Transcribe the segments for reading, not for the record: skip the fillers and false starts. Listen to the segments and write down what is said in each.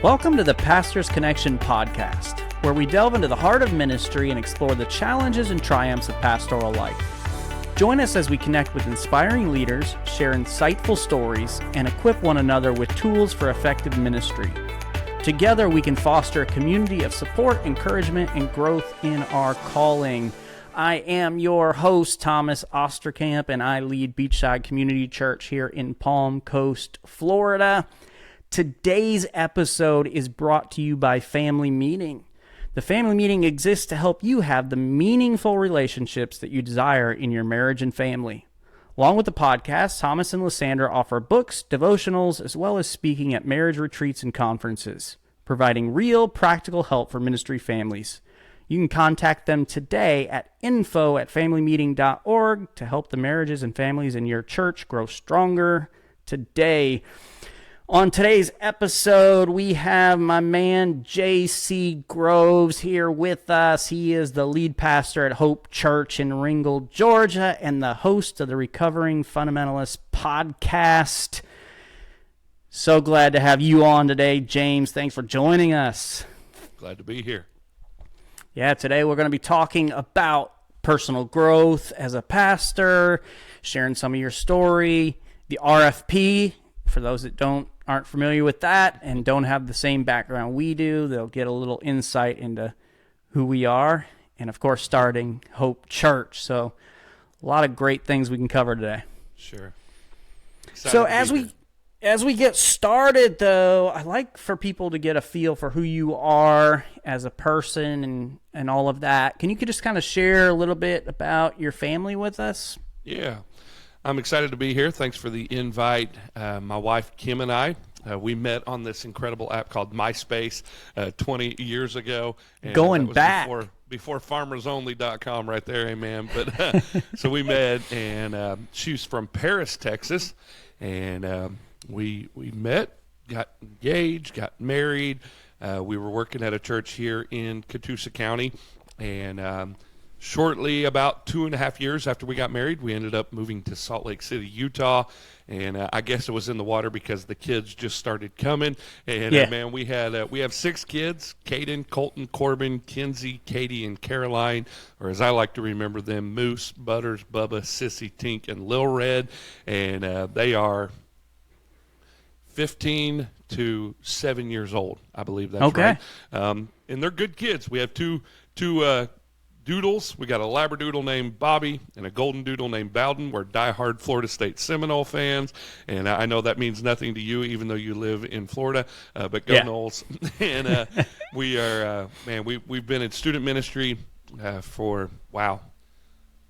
Welcome to the Pastor's Connection podcast, where we delve into the heart of ministry and explore the challenges and triumphs of pastoral life. Join us as we connect with inspiring leaders, share insightful stories, and equip one another with tools for effective ministry. Together, we can foster a community of support, encouragement, and growth in our calling. I am your host, Thomas Osterkamp, and I lead Beachside Community Church here in Palm Coast, Florida. Today's episode is brought to you by Family Meeting. The Family Meeting exists to help you have the meaningful relationships that you desire in your marriage and family. Along with the podcast, Thomas and Lysandra offer books, devotionals, as well as speaking at marriage retreats and conferences, providing real, practical help for ministry families. You can contact them today at info@familymeeting.org to help the marriages and families in your church grow stronger today. On today's episode, we have my man J.C. Groves here with us. He is the lead pastor at Hope Church in Ringgold, Georgia, and the host of the Recovering Fundamentalist podcast. So glad to have you on today, James. Thanks for joining us. Glad to be here. Yeah, today we're going to be talking about personal growth as a pastor, sharing some of your story, the RFP. For those that aren't familiar with that and don't have the same background we do, they'll get a little insight into who we are, and of course starting Hope Church. So a lot of great things we can cover today. Sure. So as we get started, though, I like for people to get a feel for who you are as a person and all of that. Can you just kind of share a little bit about your family with us? Yeah. I'm excited to be here. Thanks for the invite. My wife, Kim, and I, we met on this incredible app called MySpace 20 years ago. And Going back. Before farmersonly.com right there, amen. But so we met, and she's from Paris, Texas, and we met, got engaged, got married. We were working at a church here in Catoosa County, and shortly, about 2.5 years after we got married, we ended up moving to Salt Lake City, Utah, and I guess it was in the water because the kids just started coming. And man, we have 6 kids: Caden, Colton, Corbin, Kinsey, Katie, and Caroline, or as I like to remember them, Moose, Butters, Bubba, Sissy, Tink, and Lil Red, and they are 15 to 7 years old. I believe that's okay. Right. And they're good kids. We have two doodles. We got a Labradoodle named Bobby and a Golden Doodle named Bowden. We're diehard Florida State Seminole fans, and I know that means nothing to you, even though you live in Florida. But go Noles! And we are, we've been in student ministry for a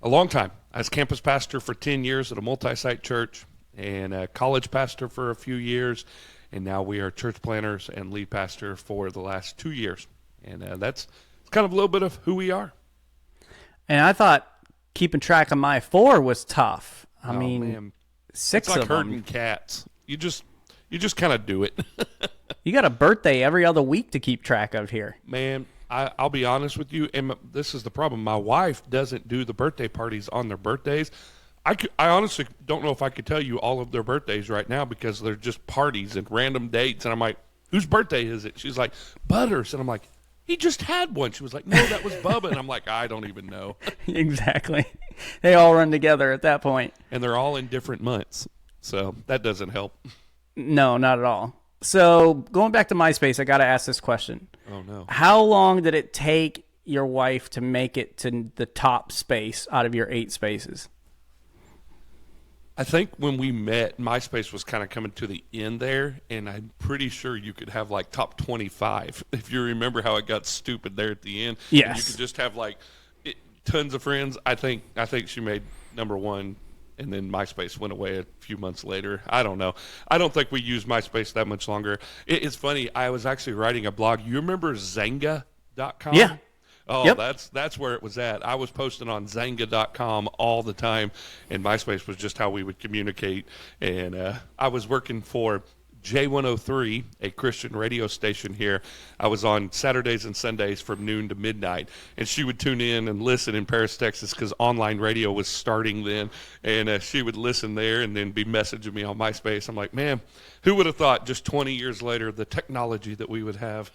long time. I was campus pastor for 10 years at a multi-site church, and college pastor for a few years, and now we are church planners and lead pastor for the last 2 years. And that's kind of a little bit of who we are. And I thought keeping track of my 4 was tough. I mean, man. 6 it's like of them. herding cats. You just kind of do it. You got a birthday every other week to keep track of here. Man, I'll be honest with you, and this is the problem. My wife doesn't do the birthday parties on their birthdays. I honestly don't know if I could tell you all of their birthdays right now because they're just parties and random dates. And I'm like, whose birthday is it? She's like, Butters. And I'm like, he just had one. She was like, no, that was Bubba. And I'm like, I don't even know. Exactly. They all run together at that point. And they're all in different months. So that doesn't help. No, not at all. So going back to MySpace, I got to ask this question. Oh, no. How long did it take your wife to make it to the top space out of your 8 spaces? I think when we met, MySpace was kind of coming to the end there, and I'm pretty sure you could have like top 25 if you remember how it got stupid there at the end. Yes, and you could just have tons of friends. I think she made number 1, and then MySpace went away a few months later. I don't know. I don't think we use MySpace that much longer. It's funny. I was actually writing a blog. You remember Zanga.com? Yeah. Oh, yep. That's where it was at. I was posting on Zanga.com all the time, and MySpace was just how we would communicate. And I was working for J103, a Christian radio station here. I was on Saturdays and Sundays from noon to midnight, and she would tune in and listen in Paris, Texas, because online radio was starting then, and she would listen there and then be messaging me on MySpace. I'm like, man, who would have thought just 20 years later the technology that we would have?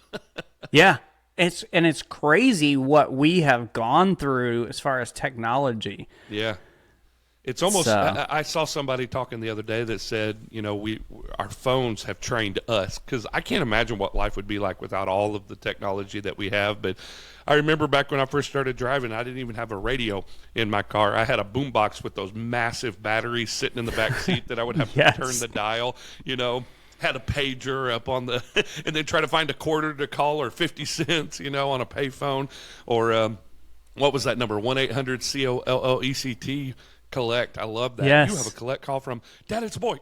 Yeah. It's crazy what we have gone through as far as technology. Yeah. It's almost, I saw somebody talking the other day that said, our phones have trained us, because I can't imagine what life would be like without all of the technology that we have. But I remember back when I first started driving, I didn't even have a radio in my car. I had a boombox with those massive batteries sitting in the back seat that I would have to turn the dial, had a pager up on the, and then try to find a quarter to call, or 50 cents, on a payphone, or what was that number? 1-800-COLLECT. Collect. I love that. Yes. You have a collect call from Dad, it's a boy.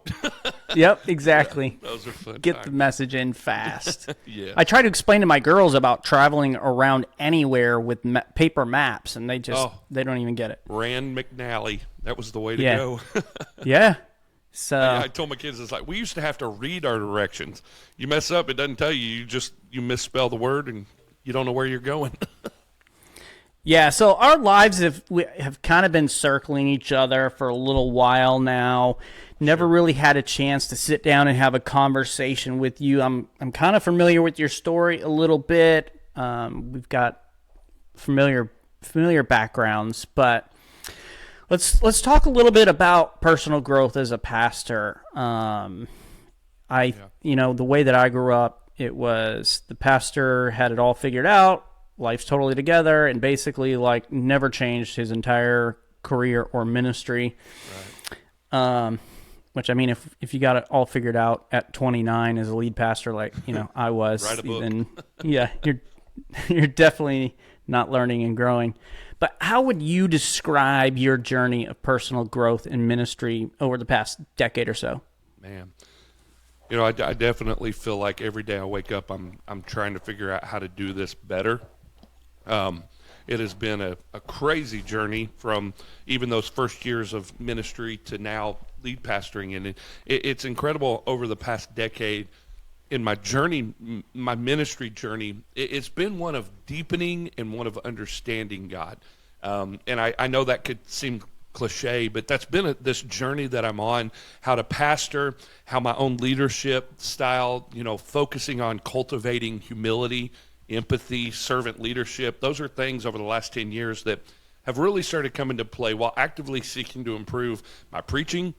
Yep, exactly. Yeah, those are fun. Get the message in fast. Yeah. I try to explain to my girls about traveling around anywhere with paper maps, and they don't even get it. Rand McNally. That was the way to go. Yeah. So I told my kids, it's like, we used to have to read our directions. You mess up, it doesn't tell you. You misspell the word, and you don't know where you're going. Yeah, so our lives have kind of been circling each other for a little while now. Never really had a chance to sit down and have a conversation with you. I'm kind of familiar with your story a little bit. We've got familiar backgrounds, but let's talk a little bit about personal growth as a pastor. The way that I grew up, it was the pastor had it all figured out. Life's totally together, and basically never changed his entire career or ministry. Right. Which, I mean, if you got it all figured out at 29 as a lead pastor, I was, write a book. then yeah, you're definitely not learning and growing. But how would you describe your journey of personal growth in ministry over the past decade or so? Man, I definitely feel like every day I wake up, I'm trying to figure out how to do this better. It has been a crazy journey from even those first years of ministry to now lead pastoring. And it's incredible over the past decade in my journey, my ministry journey. It's been one of deepening and one of understanding God. And I know that could seem cliche, but that's been this journey that I'm on, how to pastor, how my own leadership style, focusing on cultivating humility, empathy, servant leadership. Those are things over the last 10 years that have really started coming to play while actively seeking to improve my preaching,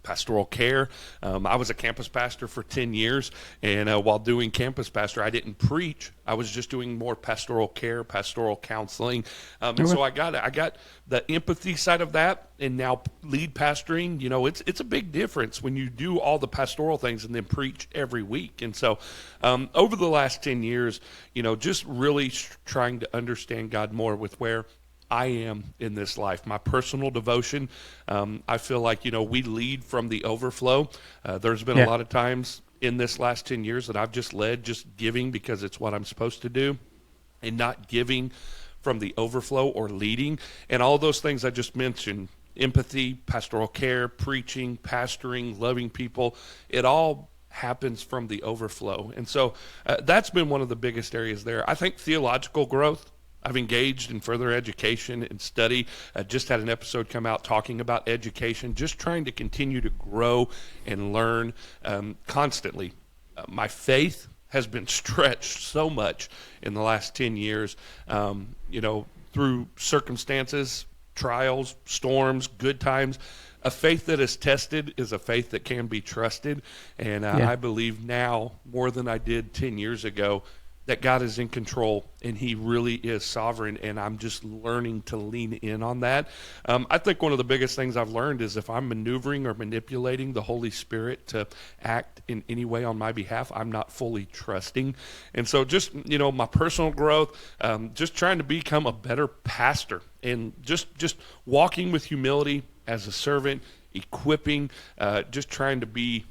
pastoral care. I was a campus pastor for 10 years, and while doing campus pastor, I didn't preach. I was just doing more pastoral care, pastoral counseling. And so I got the empathy side of that, and now lead pastoring. It's a big difference when you do all the pastoral things and then preach every week. And so over the last 10 years, just really trying to understand God more with where I am in this life. My personal devotion, I feel like, we lead from the overflow. There's been a lot of times in this last 10 years that I've just led, just giving because it's what I'm supposed to do, and not giving from the overflow or leading. And all those things I just mentioned, empathy, pastoral care, preaching, pastoring, loving people, it all happens from the overflow. And so that's been one of the biggest areas there. I think theological growth, I've engaged in further education and study. I just had an episode come out talking about education, just trying to continue to grow and learn constantly. My faith has been stretched so much in the last 10 years, through circumstances, trials, storms, good times. A faith that is tested is a faith that can be trusted. And I believe now more than I did 10 years ago that God is in control and he really is sovereign, and I'm just learning to lean in on that. I think one of the biggest things I've learned is if I'm maneuvering or manipulating the Holy Spirit to act in any way on my behalf, I'm not fully trusting. And so just, my personal growth, just trying to become a better pastor, and just walking with humility as a servant, equipping, just trying to be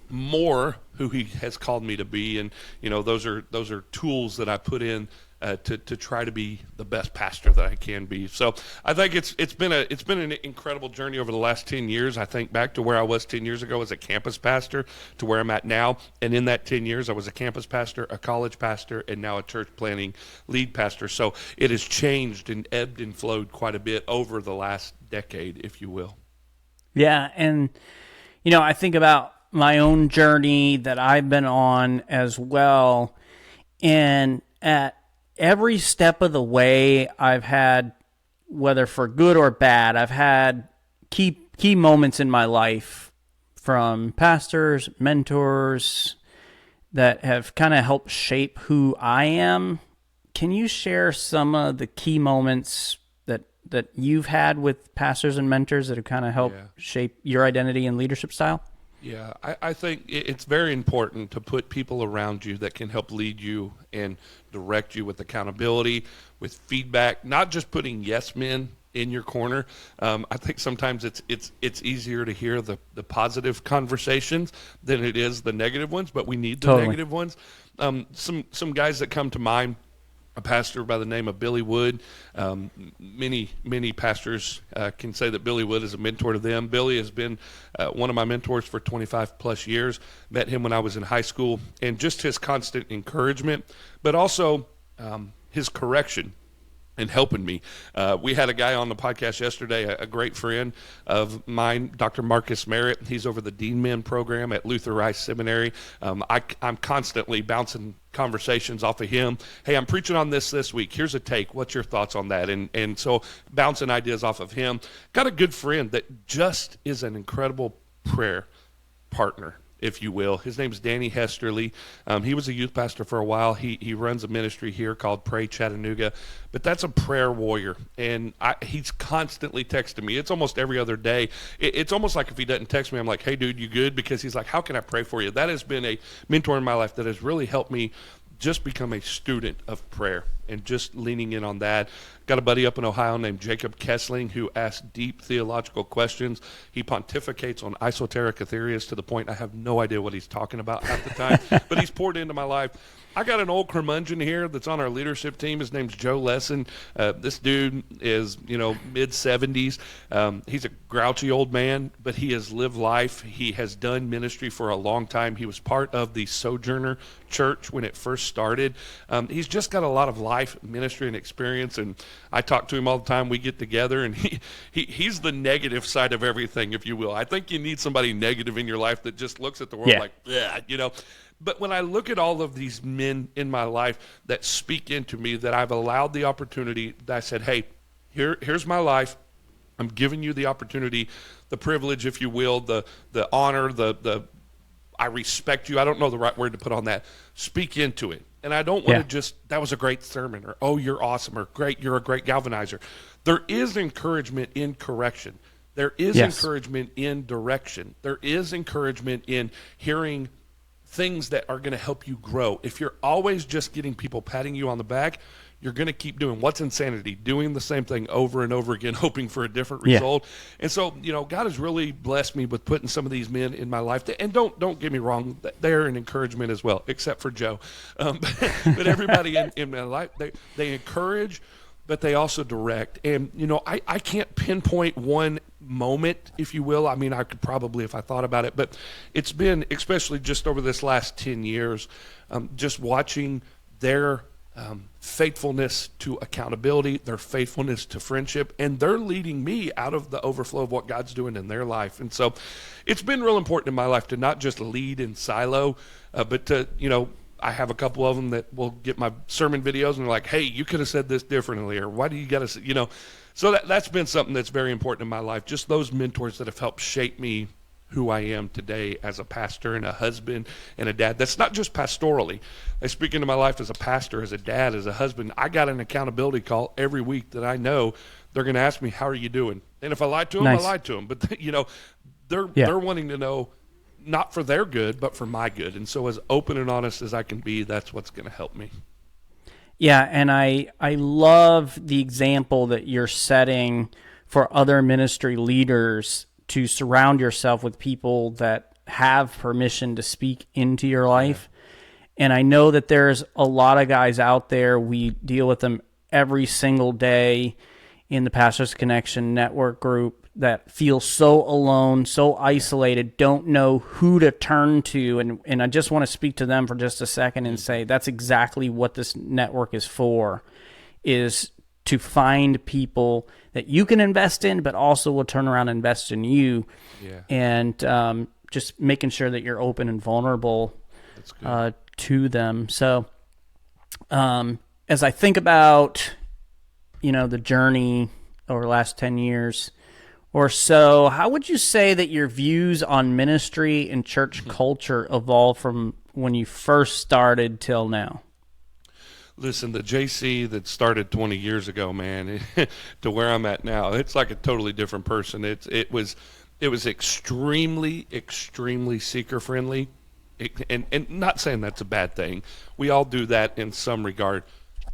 more who he has called me to be. And those are tools that I put in to try to be the best pastor that I can be. So I think it's been an incredible journey over the last 10 years. I think back to where I was 10 years ago as a campus pastor to where I'm at now. And in that 10 years, I was a campus pastor, a college pastor, and now a church planting lead pastor. So it has changed and ebbed and flowed quite a bit over the last decade, if you will. Yeah, and I think about my own journey that I've been on as well, and at every step of the way, I've had, whether for good or bad, I've had key moments in my life from pastors, mentors that have kind of helped shape who I am. Can you share some of the key moments that you've had with pastors and mentors that have kind of helped shape your identity and leadership style? Yeah, I think it's very important to put people around you that can help lead you and direct you with accountability, with feedback, not just putting yes men in your corner. I think sometimes it's easier to hear the positive conversations than it is the negative ones, but we need the negative ones. Some guys that come to mind, a pastor by the name of Billy Wood. Many pastors can say that Billy Wood is a mentor to them. Billy has been one of my mentors for 25 plus years. Met him when I was in high school, and just his constant encouragement, but also his correction and helping me. We had a guy on the podcast yesterday, a great friend of mine, Dr. Marcus Merritt. He's over the Dean Men program at Luther Rice Seminary. I'm constantly bouncing conversations off of him. Hey, I'm preaching on this week. Here's a take. What's your thoughts on that? And so bouncing ideas off of him. Got a good friend that just is an incredible prayer partner, if you will. His name's Danny Hesterly. He was a youth pastor for a while. He runs a ministry here called Pray Chattanooga, but that's a prayer warrior, and he's constantly texting me. It's almost every other day. It's almost like if he doesn't text me, I'm like, hey, dude, you good? Because he's like, how can I pray for you? That has been a mentor in my life that has really helped me just become a student of prayer and just leaning in on that. Got a buddy up in Ohio named Jacob Kessling who asks deep theological questions. He pontificates on esoteric ethereals to the point I have no idea what he's talking about half the time, but he's poured into my life. I got an old curmudgeon here that's on our leadership team. His name's Joe Lesson. This dude is, mid-70s. He's a grouchy old man, but he has lived life. He has done ministry for a long time. He was part of the Sojourner Church when it first started. He's just got a lot of life, ministry, and experience, and I talk to him all the time. We get together, and he's the negative side of everything, if you will. I think you need somebody negative in your life that just looks at the world like, yeah, But when I look at all of these men in my life that speak into me, that I've allowed the opportunity, that I said, hey, here's my life. I'm giving you the opportunity, the privilege, if you will, the honor, the I respect you. I don't know the right word to put on that. Speak into it. And I don't want to just, that was a great sermon, or, oh, you're awesome, or great, you're a great galvanizer. There is encouragement in correction. There is encouragement in direction. There is encouragement in hearing things that are going to help you grow. If you're always just getting people patting you on the back, you're going to keep doing what's insanity, doing the same thing over and over again, hoping for a different result. And so, God has really blessed me with putting some of these men in my life. And don't get me wrong, they're an encouragement as well, except for Joe. But everybody in my life, they encourage, but they also direct. And, I can't pinpoint one moment, if you will. I mean, I could probably if I thought about it, but it's been, especially just over this last 10 years, just watching their faithfulness to accountability, their faithfulness to friendship, and they're leading me out of the overflow of what God's doing in their life. And so it's been real important in my life to not just lead in silo, but to, I have a couple of them that will get my sermon videos and they're like, hey, you could have said this differently, or why do you got to, so that's been something that's very important in my life. Just those mentors that have helped shape me who I am today as a pastor and a husband and a dad. That's not just pastorally. They speak into my life as a pastor, as a dad, as a husband. I got an accountability call every week that I know they're going to ask me, how are you doing? And if I lied to them, I lied to them. But, they're wanting to know, not for their good, but for my good. And so as open and honest as I can be, that's what's going to help me. Yeah, and I love the example that you're setting for other ministry leaders to surround yourself with people that have permission to speak into your life. And I know that there's a lot of guys out there. We deal with them every single day in the Pastors Connection network group that feel so alone, so isolated, don't know who to turn to. And I just want to speak to them for just a second and say that's exactly what this network is for, is to find people that you can invest in, but also will turn around and invest in you. Yeah. And just making sure that you're open and vulnerable to them. So as I think about, the journey over the last 10 years or so, how would you say that your views on ministry and church culture evolved from when you first started till now? Listen, the JC that started 20 years ago, man, to where I'm at now, it's like a totally different person. It was extremely, extremely seeker friendly, and not saying that's a bad thing. We all do that in some regard,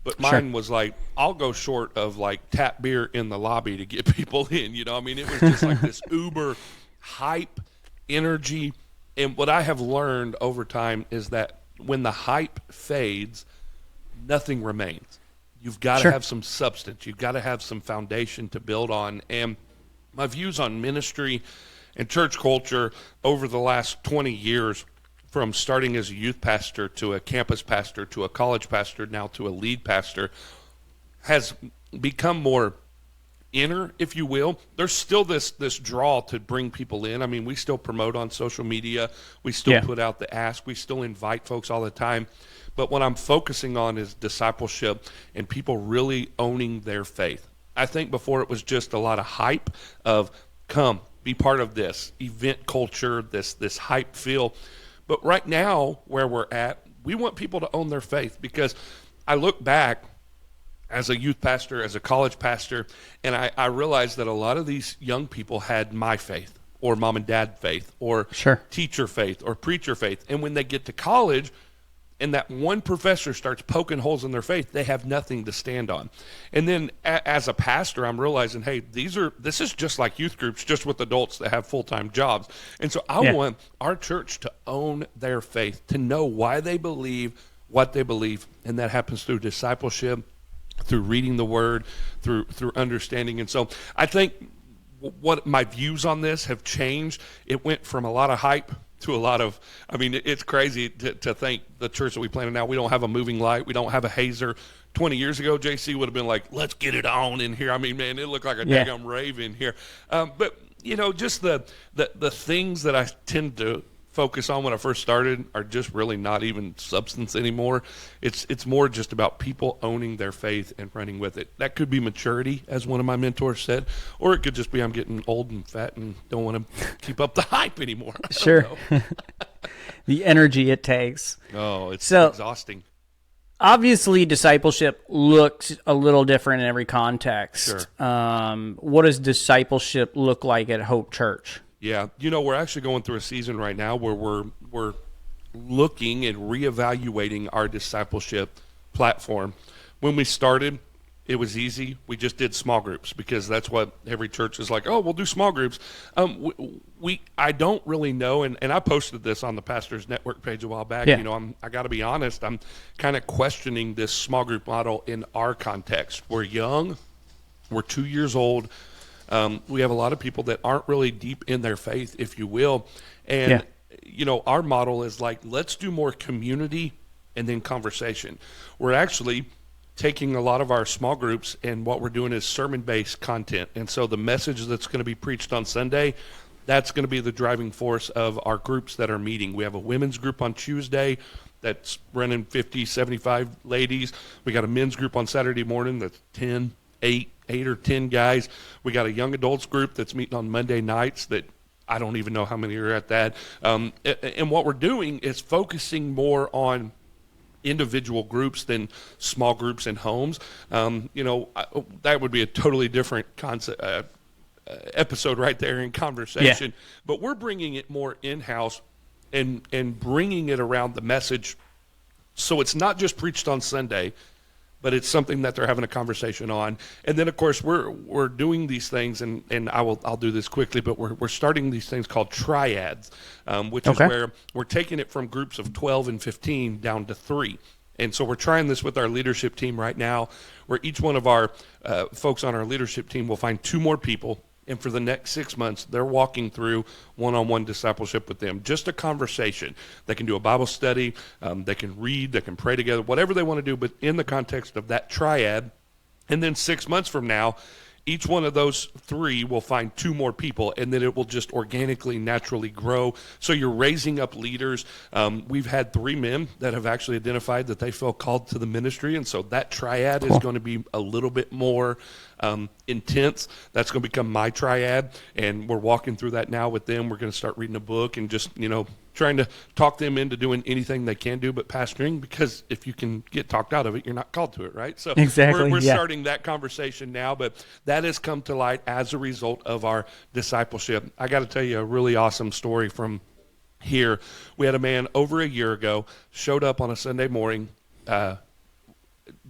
but mine was like, I'll go short of like tap beer in the lobby to get people in. It was just like this uber hype energy. And what I have learned over time is that when the hype fades, nothing remains. You've got to have some substance. You've got to have some foundation to build on. And my views on ministry and church culture over the last 20 years, from starting as a youth pastor to a campus pastor to a college pastor, now to a lead pastor, has become more inner, if you will. There's still this draw to bring people in. I mean, we still promote on social media. We still put out the ask. We still invite folks all the time. But what I'm focusing on is discipleship and people really owning their faith. I think before it was just a lot of hype of come, be part of this event culture, this hype feel. But right now, where we're at, we want people to own their faith, because I look back as a youth pastor, as a college pastor, and I realized that a lot of these young people had my faith or mom and dad faith or teacher faith or preacher faith. And when they get to college and that one professor starts poking holes in their faith, they have nothing to stand on. And then as a pastor, I'm realizing, hey, this is just like youth groups, just with adults that have full-time jobs. And so I want our church to own their faith, to know why they believe what they believe. And that happens through discipleship, through reading the word, through understanding. And so I think what my views on this have changed. It went from a lot of hype to a lot of, it's crazy to think the church that we planted now, we don't have a moving light. We don't have a hazer. 20 years ago, JC would have been like, let's get it on in here. Man, it looked like a daggum rave in here. But, just the things that I tend to focus on when I first started are just really not even substance anymore. It's more just about people owning their faith and running with it. That could be maturity, as one of my mentors said, or it could just be I'm getting old and fat and don't want to keep up the hype anymore. Sure. The energy it takes. Oh, it's exhausting. Obviously, discipleship looks a little different in every context. Sure. What does discipleship look like at Hope Church? Yeah, we're actually going through a season right now where we're looking and reevaluating our discipleship platform. When we started, it was easy. We just did small groups because that's what every church is like. Oh, we'll do small groups. I don't really know, and I posted this on the Pastors Network page a while back. Yeah. I got to be honest. I'm kind of questioning this small group model in our context. We're young. We're 2 years old. We have a lot of people that aren't really deep in their faith, if you will. And, our model is like, let's do more community and then conversation. We're actually taking a lot of our small groups, and what we're doing is sermon-based content. And so the message that's going to be preached on Sunday, that's going to be the driving force of our groups that are meeting. We have a women's group on Tuesday that's running 50, 75 ladies. We got a men's group on Saturday morning that's 8 or 10 guys. We got a young adults group that's meeting on Monday nights that I don't even know how many are at that. And what we're doing is focusing more on individual groups than small groups and homes. That would be a totally different concept, episode right there in conversation. Yeah. But we're bringing it more in-house and bringing it around the message. So it's not just preached on Sunday, but it's something that they're having a conversation on. And then, of course, we're doing these things, and I'll do this quickly, but we're starting these things called triads, which is where we're taking it from groups of 12 and 15 down to 3. And so we're trying this with our leadership team right now, where each one of our folks on our leadership team will find 2 more people. And for the next 6 months, they're walking through one-on-one discipleship with them, just a conversation. They can do a Bible study, they can read, they can pray together, whatever they want to do, but in the context of that triad. And then 6 months from now, each one of those 3 will find 2 more people, and then it will just organically, naturally grow. So you're raising up leaders. We've had 3 men that have actually identified that they feel called to the ministry, and so that triad is going to be a little bit more intense. That's going to become my triad, and we're walking through that now with them. We're going to start reading a book and just, trying to talk them into doing anything they can do but pastoring, because if you can get talked out of it, you're not called to it, right? So exactly, we're starting that conversation now, but that has come to light as a result of our discipleship. I got to tell you a really awesome story from here. We had a man over a year ago, showed up on a Sunday morning,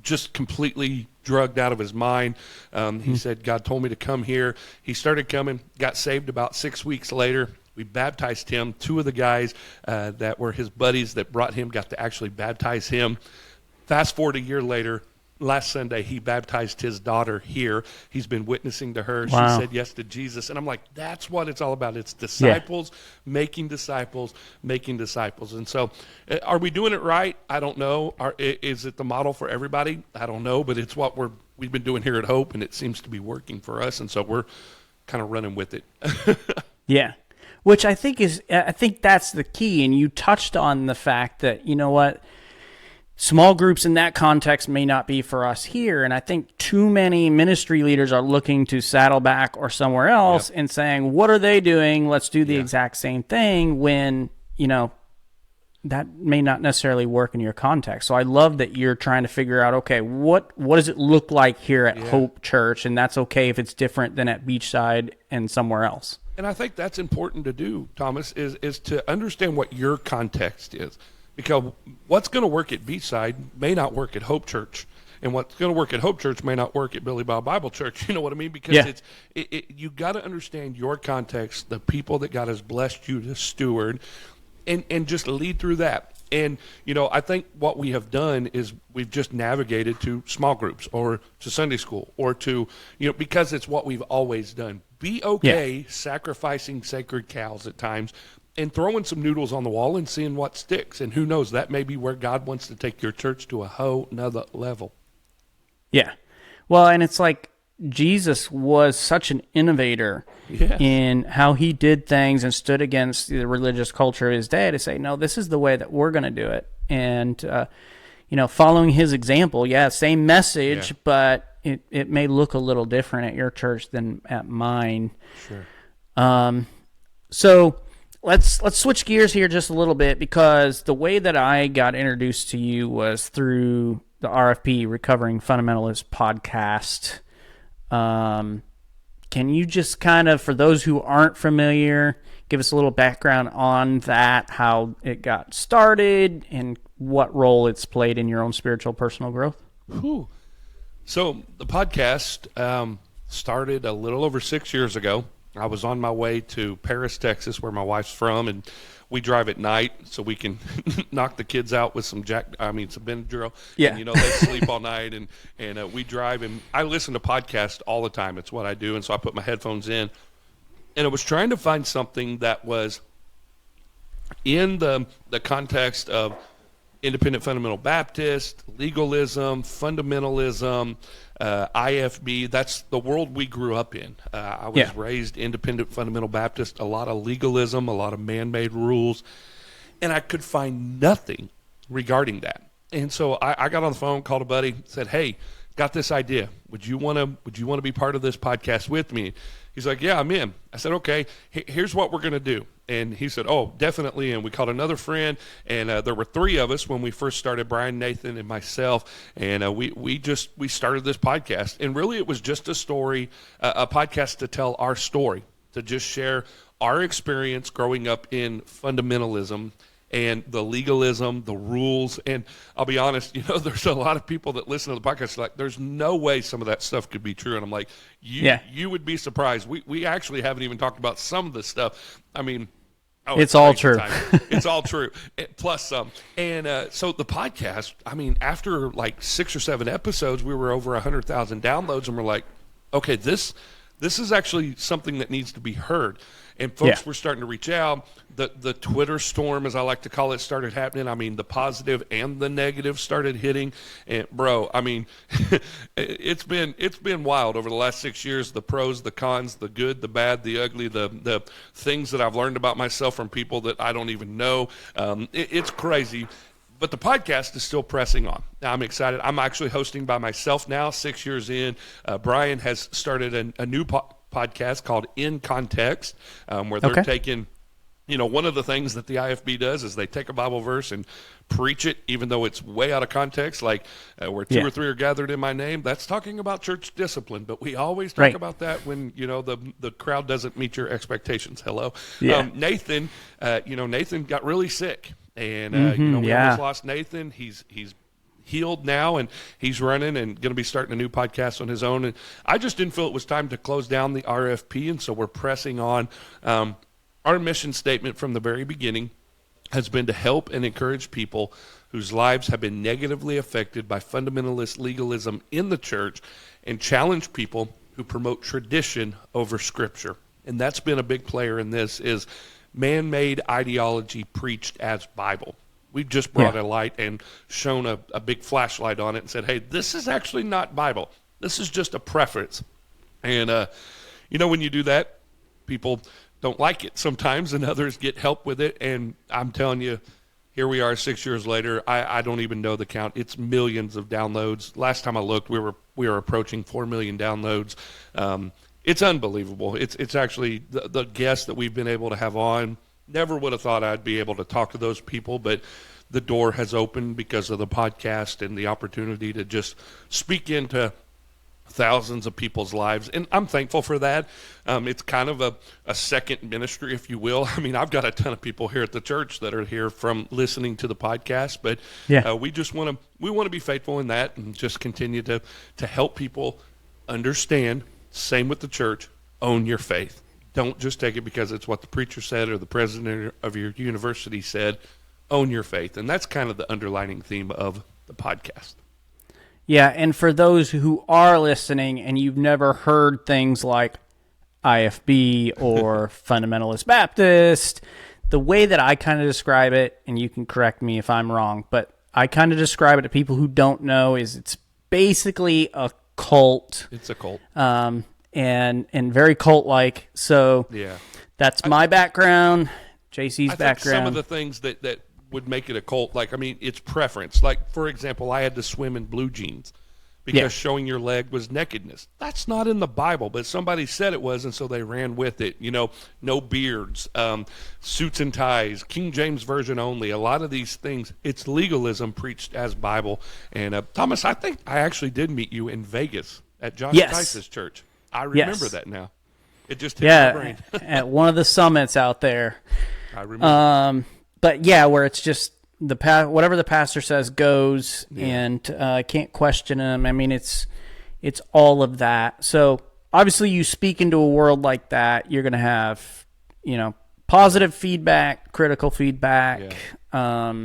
just completely drugged out of his mind. He said, God told me to come here. He started coming, got saved about 6 weeks later. We baptized him. 2 of the guys that were his buddies that brought him got to actually baptize him. Fast forward a year later, last Sunday, he baptized his daughter here. He's been witnessing to her. Wow. She said yes to Jesus. And I'm like, that's what it's all about. It's disciples, making disciples, making disciples. And so are we doing it right? I don't know. Is it the model for everybody? I don't know, but it's what we've been doing here at Hope, and it seems to be working for us. And so we're kind of running with it. Yeah. Which I think that's the key. And you touched on the fact that, you know what, small groups in that context may not be for us here. And I think too many ministry leaders are looking to Saddleback or somewhere else and saying, what are they doing? Let's do the exact same thing, when, that may not necessarily work in your context. So I love that you're trying to figure out, okay, what does it look like here at Hope Church? And that's okay if it's different than at Beachside and somewhere else. And I think that's important to do, Thomas, is to understand what your context is. Because what's going to work at Beachside may not work at Hope Church. And what's going to work at Hope Church may not work at Billy Bob Bible Church. You know what I mean? Because you got to understand your context, the people that God has blessed you to steward, and just lead through that. And, I think what we have done is we've just navigated to small groups or to Sunday school or to, because it's what we've always done. Be okay sacrificing sacred cows at times and throwing some noodles on the wall and seeing what sticks. And who knows, that may be where God wants to take your church to a whole nother level. Yeah. Well, and it's like Jesus was such an innovator in how he did things and stood against the religious culture of his day to say, no, this is the way that we're going to do it. And, following his example, same message, but it may look a little different at your church than at mine. Sure. So let's switch gears here just a little bit, because the way that I got introduced to you was through the RFP, Recovering Fundamentalist podcast. Can you just kind of, for those who aren't familiar, give us a little background on that, how it got started, and what role it's played in your own spiritual personal growth? Whew. So the podcast started a little over 6 years ago. I was on my way to Paris, Texas, where my wife's from, and we drive at night so we can knock the kids out with some Benadryl. Yeah. And, they sleep all night, and we drive. And I listen to podcasts all the time. It's what I do. And so I put my headphones in, and I was trying to find something that was in the context of independent fundamental Baptist, legalism, fundamentalism, IFB. That's the world we grew up in. I was raised independent fundamental Baptist, a lot of legalism, a lot of man-made rules, and I could find nothing regarding that. And so I got on the phone, called a buddy, said, "Hey, got this idea. Would you want to be part of this podcast with me?" He's like, "Yeah, I'm in." I said, "Okay, here's what we're going to do." And he said, "Oh, definitely." And we called another friend, and there were 3 of us when we first started, Brian, Nathan, and myself. And we started this podcast. And really it was just a story, a podcast to tell our story, to just share our experience growing up in fundamentalism and the legalism, the rules. And I'll be honest, there's a lot of people that listen to the podcast like, there's no way some of that stuff could be true. And I'm like, you would be surprised. We actually haven't even talked about some of this stuff. I mean, it's all true. It's all true, plus some. And so the podcast, I mean, after like 6 or 7 episodes, we were over 100,000 downloads, and we're like, okay, this is actually something that needs to be heard. And folks were starting to reach out. The Twitter storm, as I like to call it, started happening. I mean, the positive and the negative started hitting. And bro, I mean, it's been wild over the last 6 years. The pros, the cons, the good, the bad, the ugly, the things that I've learned about myself from people that I don't even know. It's crazy. But the podcast is still pressing on. Now, I'm excited. I'm actually hosting by myself now, 6 years in. Brian has started a new podcast called In Context, where they're taking, one of the things that the IFB does is they take a Bible verse and preach it, even though it's way out of context, like where 2 or 3 are gathered in my name. That's talking about church discipline, but we always talk about that when, the crowd doesn't meet your expectations. Hello. Yeah. Nathan, Nathan got really sick. And, we almost lost Nathan. He's healed now, and he's running and going to be starting a new podcast on his own. And I just didn't feel it was time to close down the RFP, and so we're pressing on. Our mission statement from the very beginning has been to help and encourage people whose lives have been negatively affected by fundamentalist legalism in the church and challenge people who promote tradition over Scripture. And that's been a big player in this is man-made ideology preached as Bible. We've just brought a light and shown a big flashlight on it and said, hey, this is actually not Bible. This is just a preference. And, when you do that, people don't like it sometimes, and others get help with it. And I'm telling you, here we are 6 years later. I don't even know the count. It's millions of downloads. Last time I looked, we were approaching 4 million downloads. It's unbelievable. It's actually the guests that we've been able to have on. Never would have thought I'd be able to talk to those people, but the door has opened because of the podcast and the opportunity to just speak into thousands of people's lives. And I'm thankful for that. It's kind of a second ministry, if you will. I mean, I've got a ton of people here at the church that are here from listening to the podcast, but we just want to be faithful in that and just continue to help people understand. Same with the church. Own your faith. Don't just take it because it's what the preacher said or the president of your university said. Own your faith. And that's kind of the underlining theme of the podcast. Yeah, and for those who are listening and you've never heard things like IFB or Fundamentalist Baptist, the way that I kind of describe it, and you can correct me if I'm wrong, but I kind of describe it to people who don't know, is it's basically a cult. It's a cult. And very cult-like. So that's my background, JC's background. Some of the things that would make it a cult, like, I mean, it's preference. Like, for example, I had to swim in blue jeans because showing your leg was nakedness. That's not in the Bible, but somebody said it was, and so they ran with it. No beards, suits and ties, King James Version only. A lot of these things, it's legalism preached as Bible. And Thomas, I think I actually did meet you in Vegas at Josh Tice's church. I remember that now. It just hit my brain. At one of the summits out there. I remember. But where it's just whatever the pastor says goes, and can't question him. I mean, it's all of that. So obviously, you speak into a world like that, you're going to have positive feedback, critical feedback. Yeah.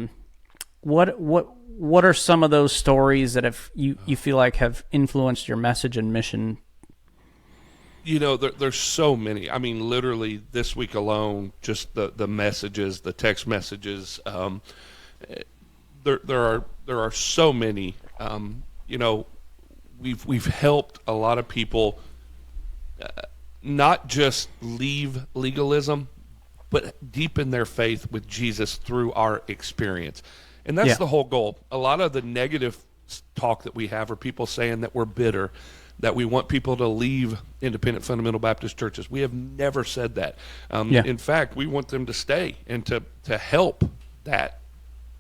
What are some of those stories that you feel like have influenced your message and mission? There's so many. I mean, literally this week alone, just the messages, the text messages. There are so many. We've helped a lot of people not just leave legalism, but deepen their faith with Jesus through our experience. And that's the whole goal. A lot of the negative talk that we have are people saying that we're bitter, that we want people to leave independent fundamental Baptist churches. We have never said that. In fact, we want them to stay and to help that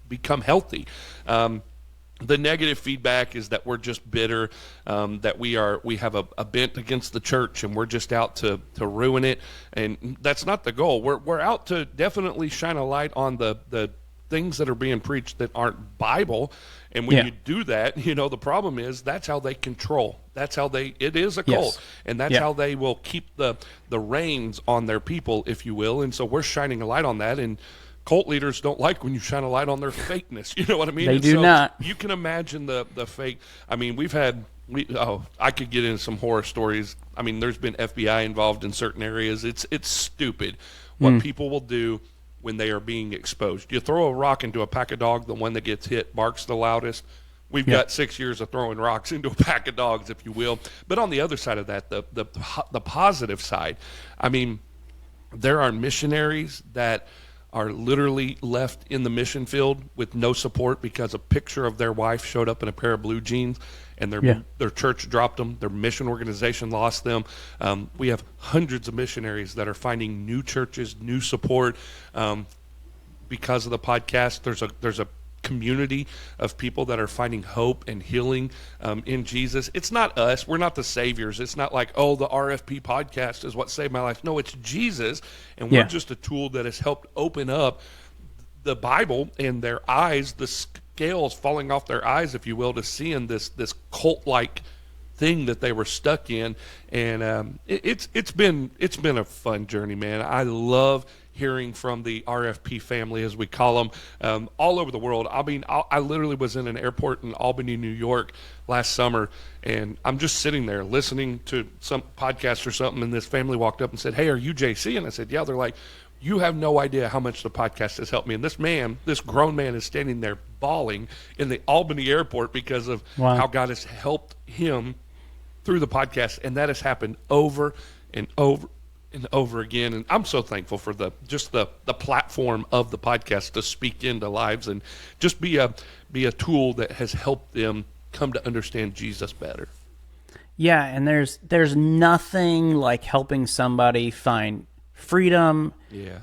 become healthy. The negative feedback is that we're just bitter, that we have a bent against the church and we're just out to ruin it. And that's not the goal. We're out to definitely shine a light on the things that are being preached that aren't Bible. And when you do that, the problem is that's how they control. That's how it is a cult. And that's how they will keep the reins on their people, if you will. And so we're shining a light on that. And cult leaders don't like when you shine a light on their fakeness. You know what I mean? They do not. You can imagine the fake. I mean, I could get into some horror stories. I mean, there's been FBI involved in certain areas. It's stupid what people will do when they are being exposed. You throw a rock into a pack of dogs, the one that gets hit barks the loudest. We've got 6 years of throwing rocks into a pack of dogs, if you will. But on the other side of that, the positive side, I mean, there are missionaries that are literally left in the mission field with no support because a picture of their wife showed up in a pair of blue jeans, and their church dropped them. Their mission organization lost them. We have hundreds of missionaries that are finding new churches, new support because of the podcast. There's a community of people that are finding hope and healing in Jesus. It's not us. We're not the saviors. It's not like, oh, the RFP podcast is what saved my life. No, it's Jesus, and we're just a tool that has helped open up the Bible and their eyes, the scales falling off their eyes, if you will, to seeing this cult-like thing that they were stuck in. And it's been a fun journey, man. I love hearing from the RFP family, as we call them, all over the world. I mean, I literally was in an airport in Albany, New York last summer, and I'm just sitting there listening to some podcast or something, and this family walked up and said, "Hey, are you JC?" And I said, "Yeah." They're like, "You have no idea how much the podcast has helped me." And this grown man is standing there bawling in the Albany airport because of how God has helped him through the podcast. And that has happened over and over and over again. And I'm so thankful for the platform of the podcast to speak into lives and just be a tool that has helped them come to understand Jesus better. Yeah, and there's nothing like helping somebody find freedom,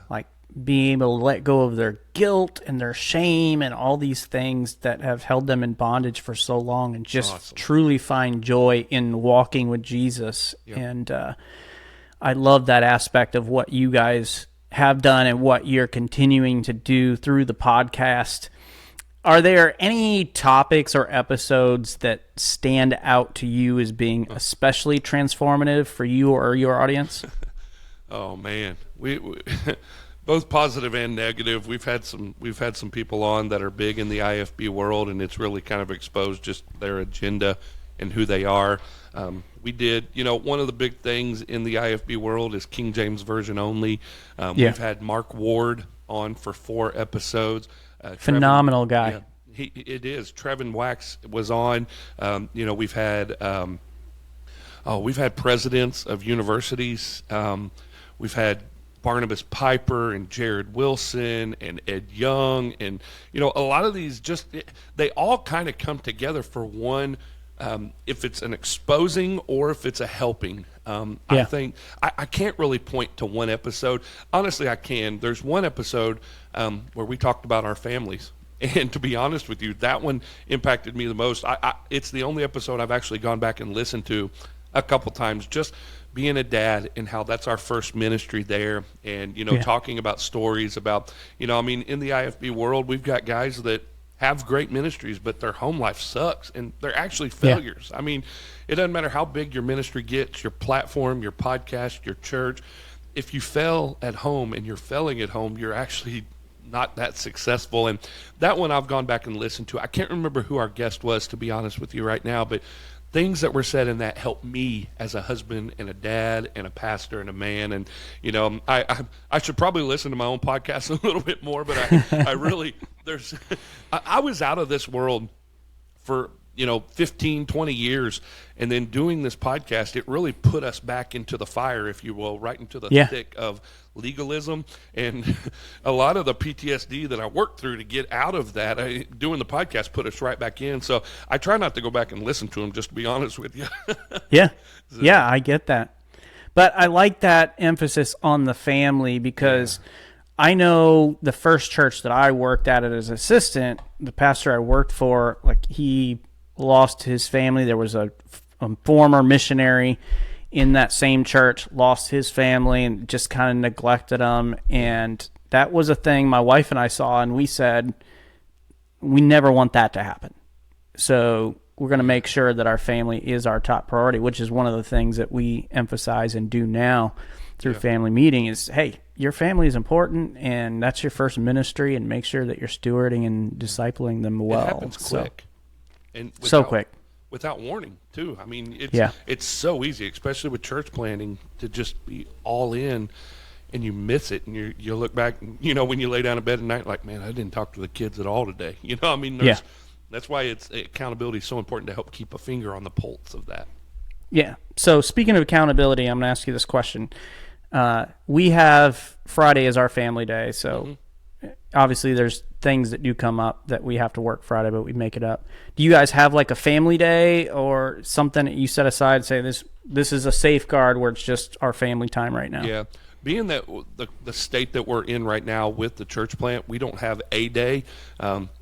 like being able to let go of their guilt and their shame and all these things that have held them in bondage for so long, and just truly find joy in walking with Jesus. And I love that aspect of what you guys have done and what you're continuing to do through the podcast. Are there any topics or episodes that stand out to you as being especially transformative for you or your audience? Oh man, we both positive and negative. We've had some people on that are big in the IFB world, and it's really kind of exposed just their agenda and who they are. We did, one of the big things in the IFB world is King James Version only. We've had Mark Ward on for 4 episodes. Phenomenal guy. Yeah, it is. Trevin Wax was on. We've had presidents of universities. We've had Barnabas Piper and Jared Wilson and Ed Young, and a lot of these they all kind of come together for one. If it's an exposing or if it's a helping. I think I can't really point to one episode. Honestly, I can. There's one episode where we talked about our families. And to be honest with you, that one impacted me the most. It's the only episode I've actually gone back and listened to a couple times, just being a dad and how that's our first ministry there. And, talking about stories about, in the IFB world, we've got guys that have great ministries, but their home life sucks, and they're actually failures. I mean, it doesn't matter how big your ministry gets, your platform, your podcast, your church. If you fail at home and you're failing at home, you're actually not that successful. And that one I've gone back and listened to. I can't remember who our guest was, to be honest with you right now, but things that were said in that helped me as a husband and a dad and a pastor and a man. And, I should probably listen to my own podcast a little bit more, but I really, I was out of this world for, 15, 20 years. And then doing this podcast, it really put us back into the fire, if you will, right into the thick of legalism. And a lot of the PTSD that I worked through to get out of that, doing the podcast put us right back in. So I try not to go back and listen to them, just to be honest with you. Yeah, I get that. But I like that emphasis on the family, because I know the first church that I worked at as an assistant, the pastor I worked for, he lost his family. There was a former missionary in that same church, lost his family and just kind of neglected them. And that was a thing my wife and I saw, and we said, we never want that to happen. So we're going to make sure that our family is our top priority, which is one of the things that we emphasize and do now through family meeting is, hey, your family is important, and that's your first ministry, and make sure that you're stewarding and discipling them well. It happens quick. And so quick. Without warning, too. I mean, it's so easy, especially with church planning, to just be all in, and you miss it, and you look back, and, when you lay down in bed at night, like, man, I didn't talk to the kids at all today. I mean, that's why accountability is so important to help keep a finger on the pulse of that. Yeah. So speaking of accountability, I'm going to ask you this question. We have Friday as our family day, so obviously there's things that do come up that we have to work Friday, but we make it up. Do you guys have like a family day or something that you set aside and say this is a safeguard where it's just our family time right now? Yeah. Being that the state that we're in right now with the church plant, we don't have a day.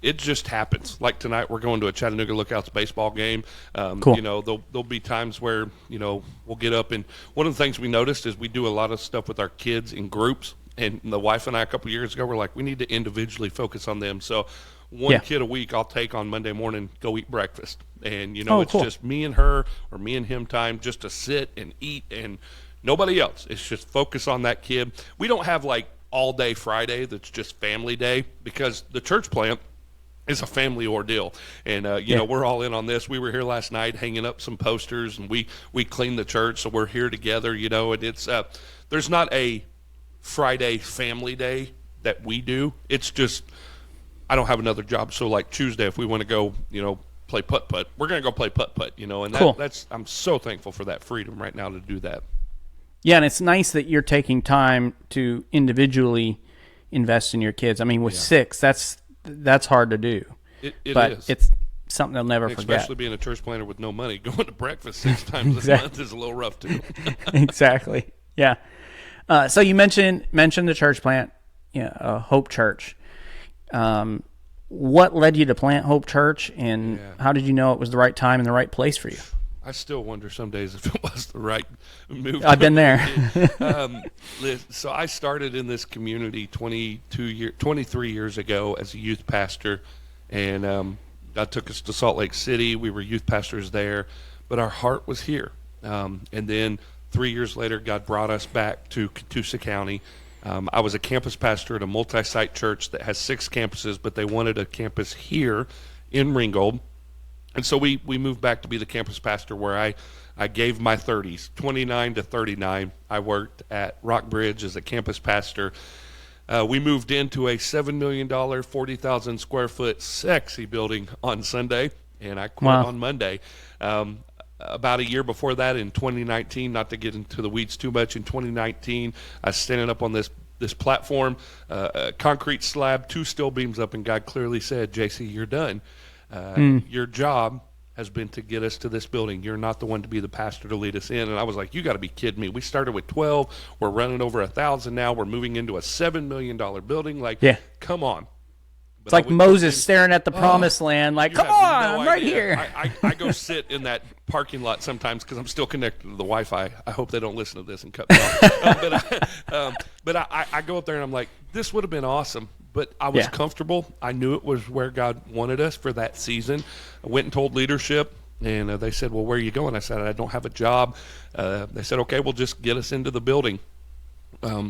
It just happens. Like tonight, we're going to a Chattanooga Lookouts baseball game. Cool. There'll be times where, we'll get up. And one of the things we noticed is we do a lot of stuff with our kids in groups. And the wife and I, a couple of years ago, were like, we need to individually focus on them. So one kid a week I'll take on Monday morning, go eat breakfast. And, it's cool. just me and her or me and him time just to sit and eat and nobody else. It's just focus on that kid. We don't have like all day Friday that's just family day because the church plant is a family ordeal. And, we're all in on this. We were here last night hanging up some posters and we cleaned the church. So we're here together, and it's, there's not a Friday family day that we do. It's just, I don't have another job. So like Tuesday, if we want to go, play putt-putt, we're going to go play putt-putt, and cool. that's, I'm so thankful for that freedom right now to do that. Yeah, and it's nice that you're taking time to individually invest in your kids. I mean, with 6, that's hard to do. It but is. It's something they'll never forget. Especially being a church planter with no money, going to breakfast 6 times a month is a little rough too. Exactly. Yeah. So you mentioned the church plant, Hope Church. What led you to plant Hope Church, and how did you know it was the right time and the right place for you? I still wonder some days if it was the right move. I've been there. So I started in this community 23 years ago as a youth pastor, and God took us to Salt Lake City. We were youth pastors there, but our heart was here. And then 3 years later, God brought us back to Catoosa County. I was a campus pastor at a multi-site church that has 6 campuses, but they wanted a campus here in Ringgold. And so we moved back to be the campus pastor where I gave my 30s, 29 to 39. I worked at Rockbridge as a campus pastor. We moved into a $7 million, 40,000 square foot sexy building on Sunday, and I quit on Monday. About a year before that, in 2019, not to get into the weeds too much, in 2019, I was standing up on this platform, a concrete slab, 2 steel beams up, and God clearly said, JC, you're done. Your job has been to get us to this building. You're not the one to be the pastor to lead us in. And I was like, you got to be kidding me. We started with 12. We're running over 1,000 now. We're moving into a $7 million building. Like, come on. But it's like Moses staring at the promised land, like, come on, I'm right here. I go sit in that parking lot sometimes because I'm still connected to the Wi-Fi. I hope they don't listen to this and cut me off. But I go up there and I'm like, this would have been awesome. But I was comfortable. I knew it was where God wanted us for that season. I went and told leadership, and they said, well, where are you going? I said, I don't have a job. They said, okay, well, just get us into the building.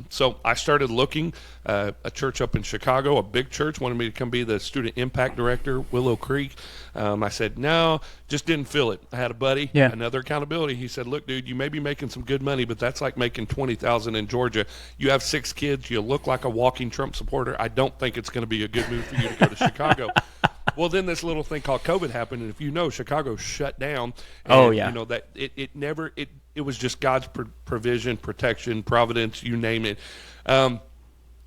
So I started looking. A church up in Chicago, a big church, wanted me to come be the student impact director, Willow Creek. I said, no, just didn't feel it. I had a buddy, another accountability. He said, look, dude, you may be making some good money, but that's like making $20,000 in Georgia. You have 6 kids. You look like a walking Trump supporter. I don't think it's going to be a good move for you to go to Chicago. Well, then this little thing called COVID happened, and if you know, Chicago shut down. And, you know, that it was just God's provision, protection, providence, you name it. I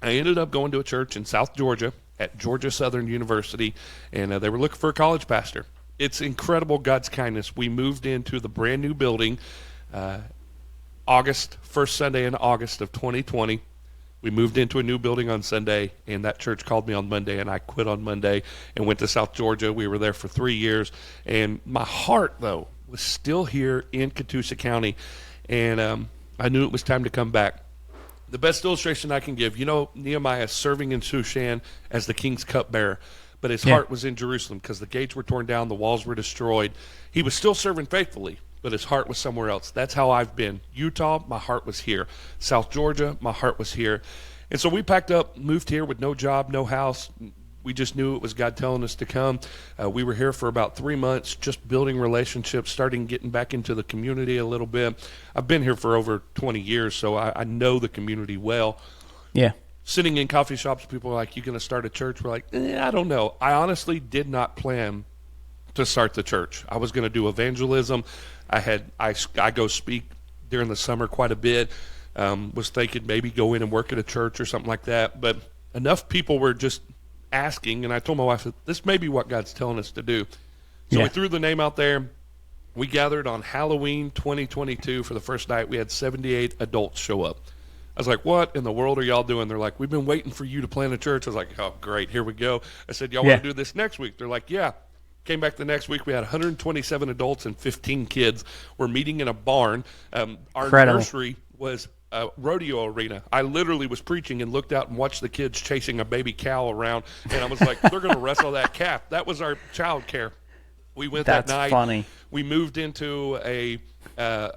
ended up going to a church in South Georgia at Georgia Southern University, and they were looking for a college pastor. It's incredible God's kindness. We moved into the brand new building first Sunday in August of 2020. We moved into a new building on Sunday, and that church called me on Monday, and I quit on Monday and went to South Georgia. We were there for 3 years, and my heart, though, was still here in Catoosa County, and I knew it was time to come back. The best illustration I can give, Nehemiah serving in Shushan as the king's cupbearer, but his heart was in Jerusalem because the gates were torn down, the walls were destroyed. He was still serving faithfully, but his heart was somewhere else. That's how I've been. Utah, my heart was here. South Georgia, my heart was here. And so we packed up, moved here with no job, no house. We just knew it was God telling us to come. We were here for about 3 months, just building relationships, starting getting back into the community a little bit. I've been here for over 20 years, so I know the community well. Yeah. Sitting in coffee shops, people are like, "You going to start a church?" We're like, I don't know. I honestly did not plan to start the church. I was going to do evangelism. I go speak during the summer quite a bit. Was thinking maybe go in and work at a church or something like that. But enough people were just asking, and I told my wife that this may be what God's telling us to do. So we threw the name out there. We gathered on Halloween 2022 for the first night. We had 78 adults show up. I was like, "What in the world are y'all doing?" They're like, "We've been waiting for you to plant a church." I was like, "Oh, great, here we go." I said, "Y'all want to do this next week?" They're like, "Yeah." Came back the next week. We had 127 adults and 15 kids. We're meeting in a barn. Our Incredible. nursery was a rodeo arena. I literally was preaching and looked out and watched the kids chasing a baby cow around, and I was like, "They're going to wrestle that calf." That was our child care. We went that night. That's funny. We moved into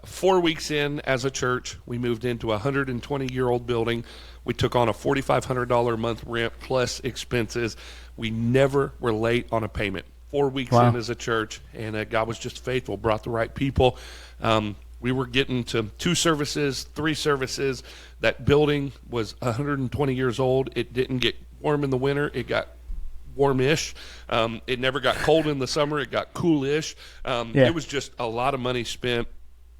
4 weeks in as a church. We moved into a 120-year-old building. We took on a $4,500 a month rent plus expenses. We never were late on a payment. 4 weeks in as a church, and God was just faithful, brought the right people. We were getting to 2 services, 3 services. That building was 120 years old. It didn't get warm in the winter. It got warmish. It never got cold in the summer. It got coolish. It was just a lot of money spent.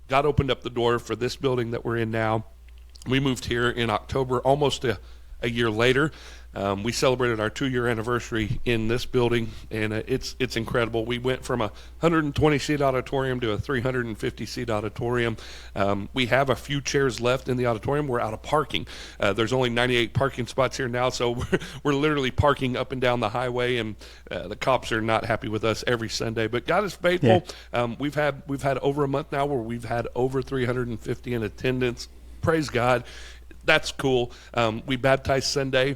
God opened up the door for this building that we're in now. We moved here in October, almost a year later. We celebrated our 2-year anniversary in this building, and it's incredible. We went from a 120-seat auditorium to a 350-seat auditorium. We have a few chairs left in the auditorium. We're out of parking. There's only 98 parking spots here now, so we're literally parking up and down the highway, and the cops are not happy with us every Sunday. But God is faithful. We've had over a month now where we've had over 350 in attendance. Praise God. That's cool. We baptized Sunday.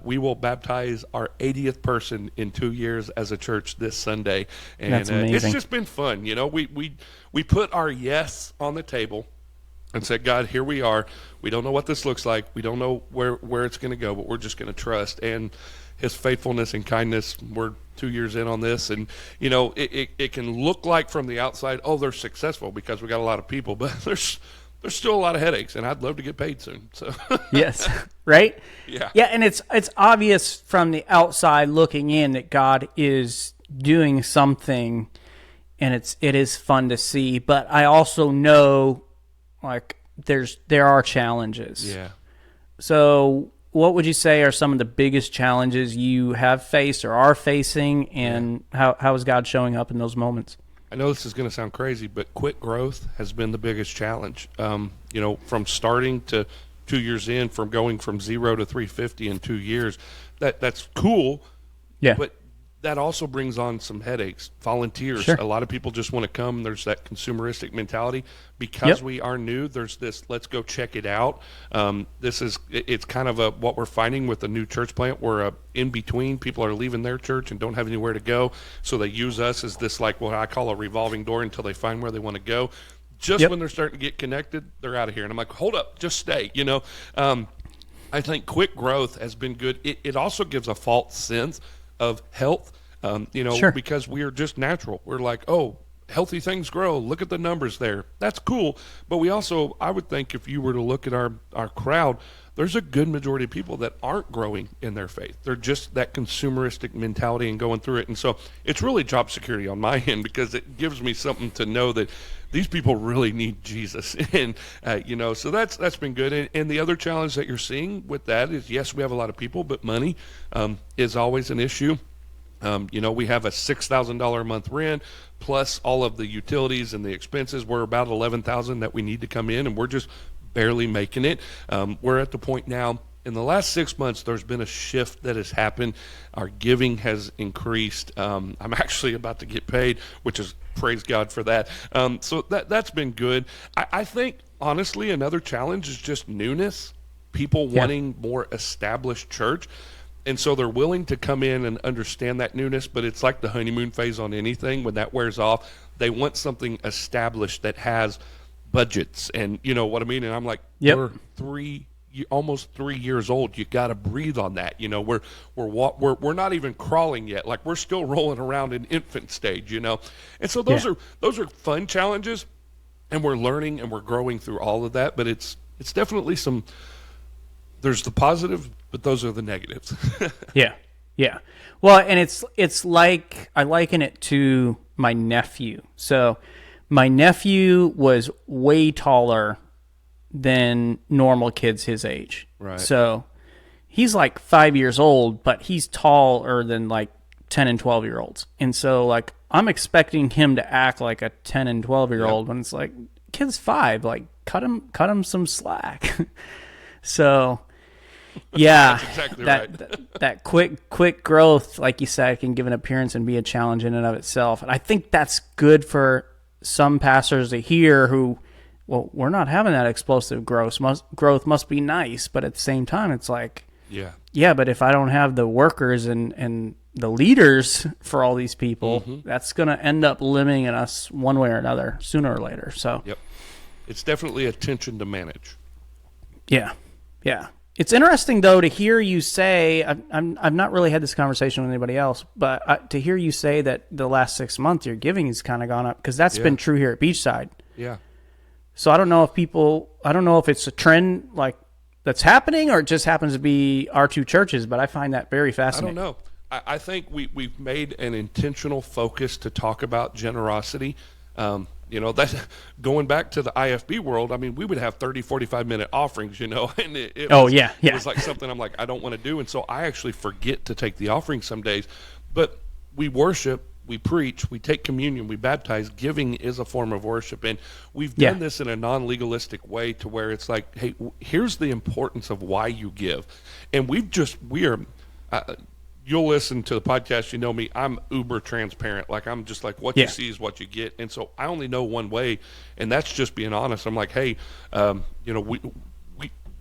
We will baptize our 80th person in 2 years as a church this Sunday, and That's amazing. It's just been fun. We put our yes on the table and said, "God, here we are. We don't know what this looks like. We don't know where it's going to go, but we're just going to trust." And His faithfulness and kindness. We're 2 years in on this, and it can look like from the outside, oh, they're successful because we got a lot of people, but there's still a lot of headaches, and I'd love to get paid soon. So Yes, right? Yeah. Yeah, and it's obvious from the outside looking in that God is doing something, and it is fun to see. But I also know, like, there are challenges. Yeah. So what would you say are some of the biggest challenges you have faced or are facing, and how is God showing up in those moments? I know this is going to sound crazy, but quick growth has been the biggest challenge. From starting to 2 years in, from going from 0 to 350 in 2 years, that's cool. Yeah. But that also brings on some headaches. Volunteers, Sure. A lot of people just want to come. There's that consumeristic mentality. Because we are new, there's this, let's go check it out. It's kind of what we're finding with the new church plant. We're in between. People are leaving their church and don't have anywhere to go. So they use us as this, like what I call a revolving door until they find where they want to go. Just when they're starting to get connected, they're out of here. And I'm like, hold up, just stay, I think quick growth has been good. It also gives a false sense of health, Sure. because we are just natural. We're like, oh, healthy things grow. Look at the numbers there. That's cool. But we also, I would think if you were to look at our crowd, there's a good majority of people that aren't growing in their faith. They're just that consumeristic mentality and going through it. And so it's really job security on my end, because it gives me something to know that these people really need Jesus. And, so that's been good. And the other challenge that you're seeing with that is, yes, we have a lot of people, but money is always an issue. We have a $6,000 a month rent plus all of the utilities and the expenses. We're about $11,000 that we need to come in, and we're just barely making it. We're at the point now, in the last 6 months, there's been a shift that has happened. Our giving has increased. I'm actually about to get paid, which is, praise God for that. So that's been good. I think, honestly, another challenge is just newness. people wanting more established church. And so they're willing to come in and understand that newness, but it's like the honeymoon phase on anything. When that wears off, they want something established that has budgets, and you know what I mean. And I'm like, we're almost 3 years old. You got to breathe on that. You know, we're not even crawling yet. Like, we're still rolling around in infant stage. You know, and so those are fun challenges, and we're learning and we're growing through all of that. But it's definitely some. There's the positive, but those are the negatives. Yeah. Well, and it's like, I liken it to my nephew. So my nephew was way taller than normal kids his age. Right. So he's like 5 years old, but he's taller than like 10 and 12-year-olds. And so like I'm expecting him to act like a 10 and 12-year-old when it's like, kid's 5, like cut him some slack. So yeah, that's exactly right. that quick growth, like you said, can give an appearance and be a challenge in and of itself. And I think that's good for some pastors to hear who, well, we're not having that explosive growth. Growth must be nice, but at the same time, it's like, yeah, but if I don't have the workers and the leaders for all these people, that's going to end up limiting us one way or another sooner or later. So, it's definitely a tension to manage. Yeah. It's interesting, though, to hear you say, I've not really had this conversation with anybody else, but to hear you say that the last 6 months your giving has kind of gone up, because that's been true here at Beachside. Yeah. So I don't know if it's a trend like that's happening or it just happens to be our two churches, but I find that very fascinating. I don't know. I think we've made an intentional focus to talk about generosity. You know, that's going back to the IFB world. I mean, we would have 30, 45-minute offerings, you know, and it was like something I'm like, I don't want to do. And so I actually forget to take the offering some days. But we worship, we preach, we take communion, we baptize. Giving is a form of worship. And we've done this in a non-legalistic way to where it's like, hey, here's the importance of why you give. And you'll listen to the podcast, you know me, I'm uber transparent. Like, I'm just like, what you see is what you get. And so I only know one way, and that's just being honest. I'm like, hey, you know,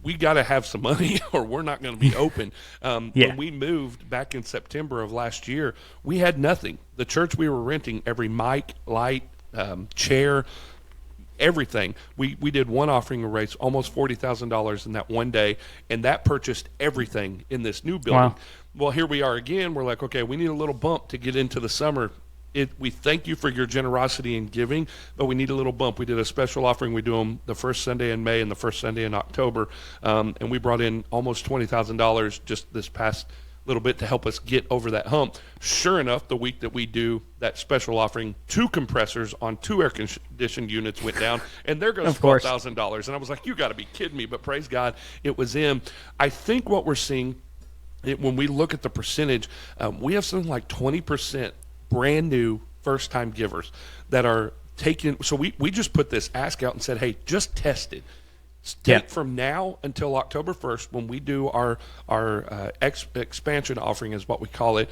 we got to have some money or we're not going to be open. When we moved back in September of last year, we had nothing. The church we were renting, every mic, light, chair, everything. We did one offering and raised almost $40,000 in that one day, and that purchased everything in this new building. Wow. Well, here we are again. We're like, okay, we need a little bump to get into the summer. We thank you for your generosity in giving, but we need a little bump. We did a special offering. We do them the first Sunday in May and the first Sunday in October, and we brought in almost $20,000 just this past little bit to help us get over that hump. Sure enough, the week that we do that special offering, 2 compressors on 2 air-conditioned units went down, and there goes $12,000. And I was like, you got to be kidding me, but praise God, it was in. I think what we're seeing, when we look at the percentage, we have something like 20% brand new first-time givers that are taking. So we just put this ask out and said, hey, just test it. Take from now until October 1st, when we do our expansion offering is what we call it,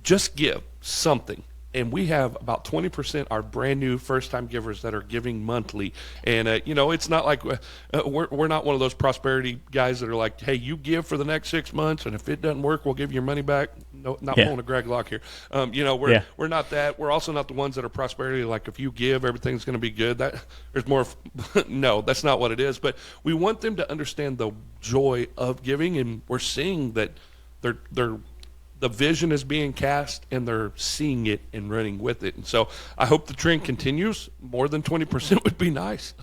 just give something. And we have about 20% are brand new first-time givers that are giving monthly. And, you know, it's not like we're not one of those prosperity guys that are like, hey, you give for the next 6 months, and if it doesn't work, we'll give you your money back. No, not pulling a Greg Locke here. You know, we're not that. We're also not the ones that are prosperity, like if you give, everything's going to be good. There's more. No, that's not what it is. But we want them to understand the joy of giving, and we're seeing that the vision is being cast, and they're seeing it and running with it. And so I hope the trend continues. More than 20% would be nice.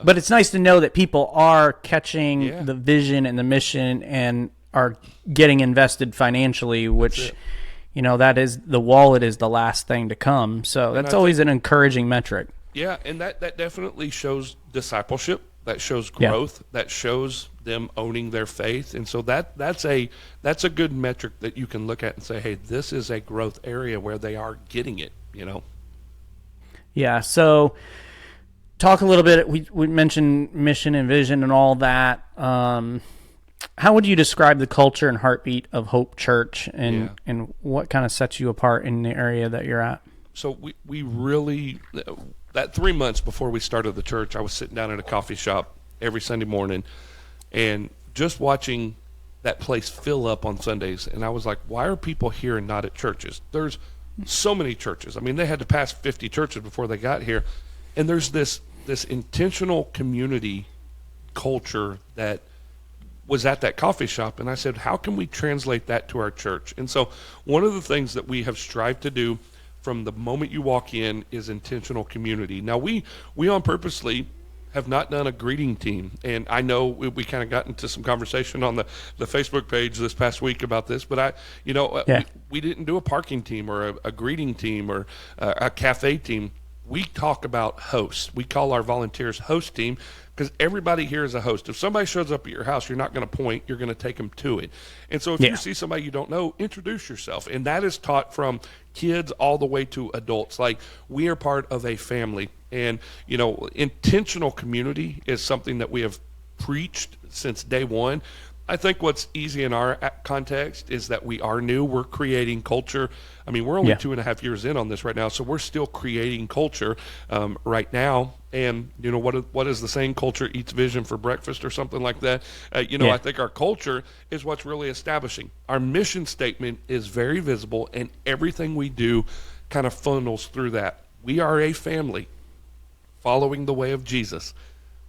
But it's nice to know that people are catching the vision and the mission and are getting invested financially, which, you know, that is the wallet is the last thing to come. So that's always an encouraging metric. Yeah, and that definitely shows discipleship. That shows growth. That shows them owning their faith. And so that's a good metric that you can look at and say, hey, this is a growth area where they are getting it, you know? Yeah, so talk a little bit, we mentioned mission and vision and all that. How would you describe the culture and heartbeat of Hope Church, and what kind of sets you apart in the area that you're at? So we really, that 3 months before we started the church, I was sitting down at a coffee shop every Sunday morning, and just watching that place fill up on Sundays. And I was like, why are people here and not at churches? There's so many churches. I mean, they had to pass 50 churches before they got here. And there's this intentional community culture that was at that coffee shop. And I said, how can we translate that to our church? And so one of the things that we have strived to do from the moment you walk in is intentional community. Now, we on purposely have not done a greeting team. And I know we kind of got into some conversation on the Facebook page this past week about this, but we didn't do a parking team or a greeting team or a cafe team. We talk about hosts. We call our volunteers host team because everybody here is a host. If somebody shows up at your house, you're not going to point, you're going to take them to it. And so if you see somebody you don't know, introduce yourself. And that is taught from kids all the way to adults. Like, we are part of a family. And, intentional community is something that we have preached since day one. I think what's easy in our context is that we are new. We're creating culture. I mean, we're only 2.5 years in on this right now, so we're still creating culture right now. And, what is the saying? Culture eats vision for breakfast or something like that. I think our culture is what's really establishing. Our mission statement is very visible, and everything we do kind of funnels through that. We are a family following the way of Jesus.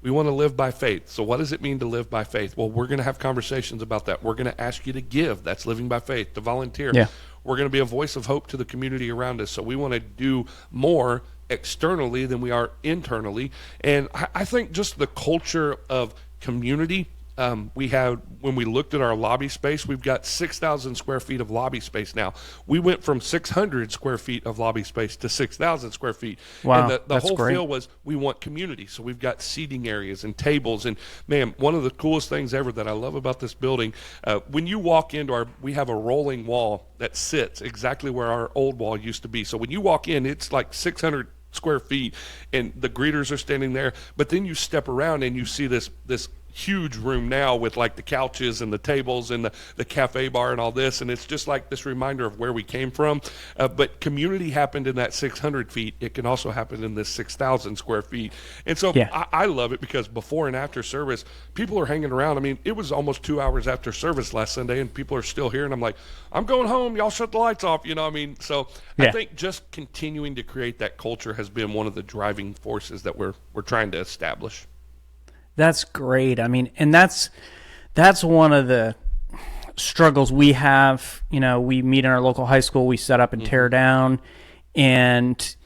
We want to live by faith. So what does it mean to live by faith? Well, we're going to have conversations about that. We're going to ask you to give. That's living by faith, to volunteer. Yeah. We're going to be a voice of hope to the community around us. So we want to do more externally than we are internally. And I think just the culture of community, we have, when we looked at our lobby space, we've got 6,000 square feet of lobby space now. We went from 600 square feet of lobby space to 6,000 square feet. Wow, and the whole feel was we want community. So we've got seating areas and tables. And man, one of the coolest things ever that I love about this building, when you walk into we have a rolling wall that sits exactly where our old wall used to be. So when you walk in, it's like 600 square feet and the greeters are standing there. But then you step around and you see this huge room now with like the couches and the tables and the cafe bar and all this, and it's just like this reminder of where we came from. But community happened in that 600 feet. It can also happen in this 6,000 square feet. And so I love it because before and after service, people are hanging around. I mean, it was almost 2 hours after service last Sunday, and people are still here, and I'm like, I'm going home. Y'all shut the lights off. So I think just continuing to create that culture has been one of the driving forces that we're trying to establish. That's great. I mean, and that's one of the struggles we have. We meet in our local high school, we set up and tear down, and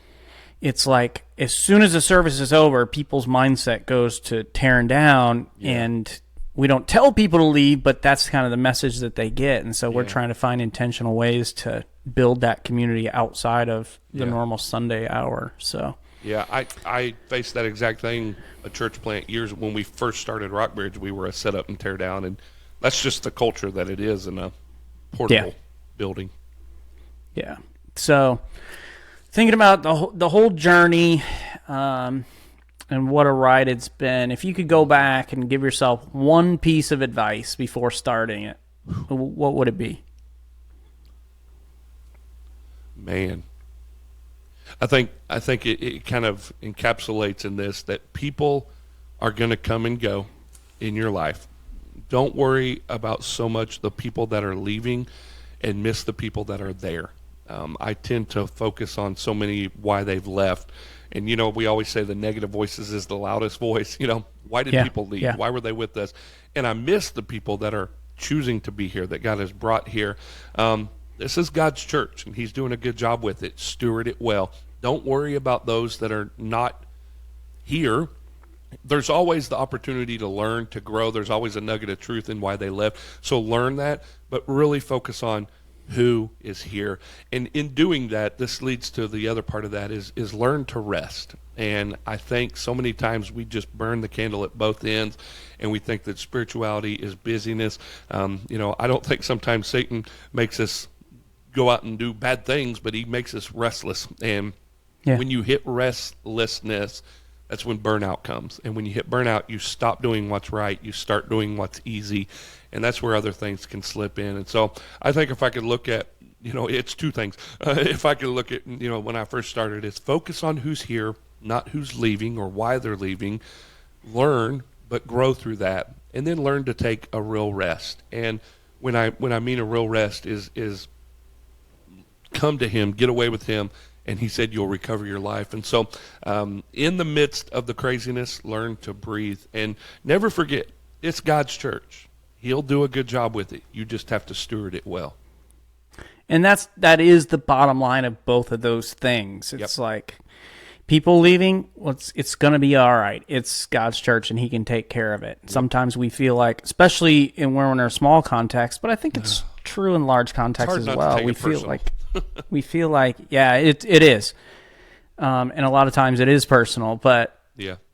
it's like as soon as the service is over, people's mindset goes to tearing down, and we don't tell people to leave, but that's kind of the message that they get. And so we're trying to find intentional ways to build that community outside of the normal Sunday hour. So. Yeah, I faced that exact thing, a church plant years when we first started Rockbridge. We were a set up and tear down, and that's just the culture that it is in a portable building. Yeah. So thinking about the whole journey and what a ride it's been, if you could go back and give yourself one piece of advice before starting it, what would it be? Man. I think it kind of encapsulates in this that people are going to come and go in your life. Don't worry about so much the people that are leaving and miss the people that are there. I tend to focus on so many why they've left. And, we always say the negative voices is the loudest voice. Why did people leave? Why were they with us? And I miss the people that are choosing to be here, that God has brought here. This is God's church, and he's doing a good job with it. Steward it well. Don't worry about those that are not here. There's always the opportunity to learn, to grow. There's always a nugget of truth in why they left. So learn that, but really focus on who is here. And in doing that, this leads to the other part of that is learn to rest. And I think so many times we just burn the candle at both ends, and we think that spirituality is busyness. I don't think sometimes Satan makes us go out and do bad things, but he makes us restless. And when you hit restlessness, that's when burnout comes. And when you hit burnout, you stop doing what's right. You start doing what's easy. And that's where other things can slip in. And so I think if I could look at, it's two things. If I could look at, when I first started, it's focus on who's here, not who's leaving or why they're leaving. Learn, but grow through that, and then learn to take a real rest. And when I mean a real rest is come to Him, get away with Him, and He said you'll recover your life. And so in the midst of the craziness, learn to breathe. And never forget, it's God's church. He'll do a good job with it. You just have to steward it well. And that is the bottom line of both of those things. It's like people leaving, well, it's going to be all right. It's God's church, and He can take care of it. Sometimes we feel like, especially when we're in a small context, but I think it's true in large contexts as well. We feel like, yeah, it is. And a lot of times it is personal, but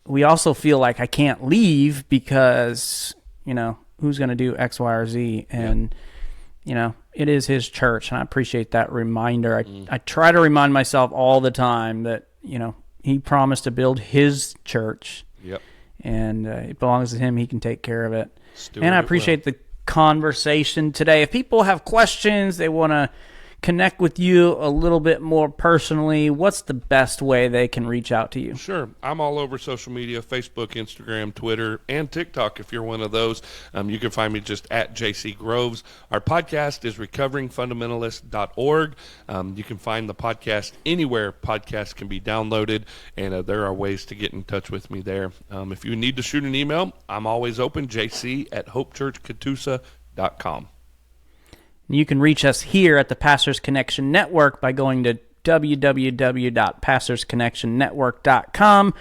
we also feel like I can't leave because, who's going to do X, Y, or Z? And, it is His church, and I appreciate that reminder. I try to remind myself all the time that, He promised to build His church. Yep. And it belongs to Him. He can take care of it. And I appreciate the conversation today. If people have questions, they want to connect with you a little bit more personally, what's the best way they can reach out to you? Sure. I'm all over social media, Facebook, Instagram, Twitter, and TikTok if you're one of those. You can find me just at JC Groves. Our podcast is recoveringfundamentalist.org. You can find the podcast anywhere podcasts can be downloaded, and there are ways to get in touch with me there. If you need to shoot an email, I'm always open, jc@hopechurchcatoosa.com. You can reach us here at the Pastors Connection Network by going to www.pastorsconnectionnetwork.com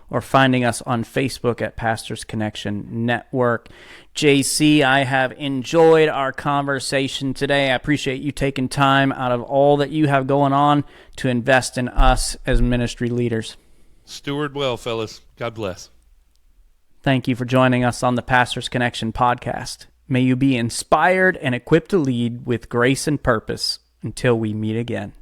or finding us on Facebook at Pastors Connection Network. JC, I have enjoyed our conversation today. I appreciate you taking time out of all that you have going on to invest in us as ministry leaders. Steward well, fellas. God bless. Thank you for joining us on the Pastors Connection podcast. May you be inspired and equipped to lead with grace and purpose until we meet again.